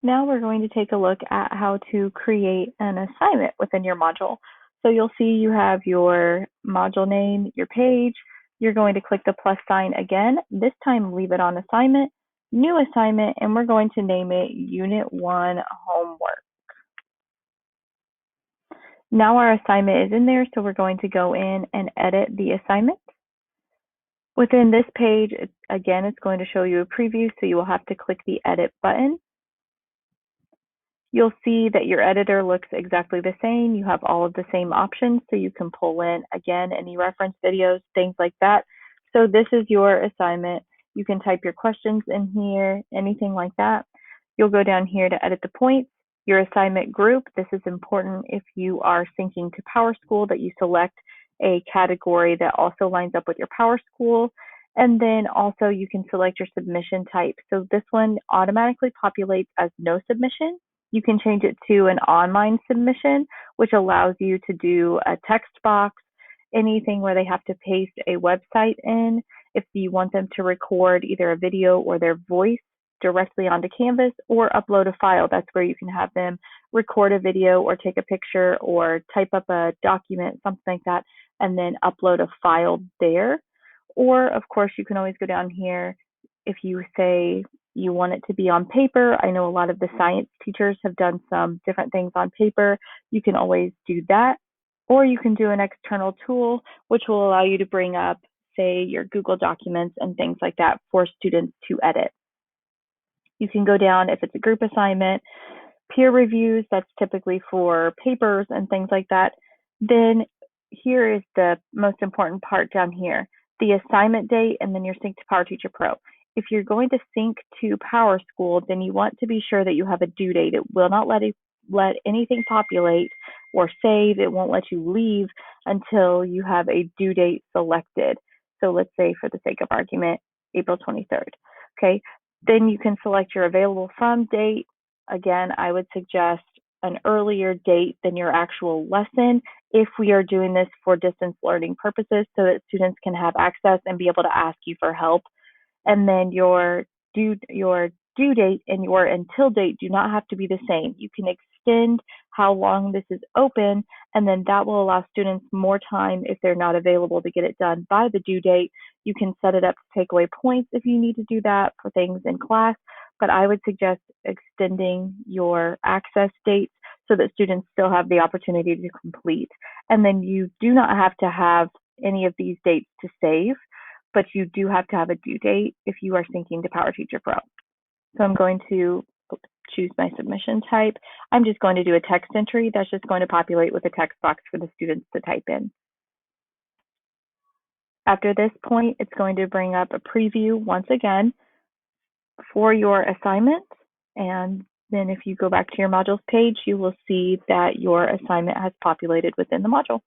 Now we're going to take a look at how to create an assignment within your module. So you'll see you have your module name, your page. You're going to click the plus sign again. This time leave it on assignment, new assignment, and we're going to name it Unit 1 Homework. Now our assignment is in there, so we're going to go in and edit the assignment. Within this page, again, it's going to show you a preview, so you will have to click the edit button. You'll see that your editor looks exactly the same. You have all of the same options, so you can pull in, again, any reference videos, things like that. So this is your assignment. You can type your questions in here, anything like that. You'll go down here to edit the points. Your assignment group, this is important if you are syncing to PowerSchool, that you select a category that also lines up with your PowerSchool. And then also you can select your submission type. So this one automatically populates as no submission. You can change it to an online submission, which allows you to do a text box, anything where they have to paste a website in. If you want them to record either a video or their voice directly onto Canvas or upload a file, that's where you can have them record a video or take a picture or type up a document, something like that, and then upload a file there. Or, of course, you can always go down here if you say you want it to be on paper. I know a lot of the science teachers have done some different things on paper. You can always do that. Or you can do an external tool, which will allow you to bring up, say, your Google Documents and things like that for students to edit. You can go down if it's a group assignment, peer reviews, that's typically for papers and things like that. Then here is the most important part down here, the assignment date, and then your sync to PowerTeacher Pro. If you're going to sync to PowerSchool, then you want to be sure that you have a due date. It will not let anything populate or save. It won't let you leave until you have a due date selected. So let's say, for the sake of argument, April 23rd. Okay, then you can select your available from date. Again, I would suggest an earlier date than your actual lesson if we are doing this for distance learning purposes, so that students can have access and be able to ask you for help. And then your due date and your until date do not have to be the same. You can extend how long this is open, and then that will allow students more time if they're not available to get it done by the due date. You can set it up to take away points if you need to do that for things in class, but I would suggest extending your access dates so that students still have the opportunity to complete. And then you do not have to have any of these dates to save, but you do have to have a due date if you are syncing to PowerTeacher Pro. So I'm going to choose my submission type. I'm just going to do a text entry that's just going to populate with a text box for the students to type in. After this point, it's going to bring up a preview once again for your assignment. And then if you go back to your modules page, you will see that your assignment has populated within the module.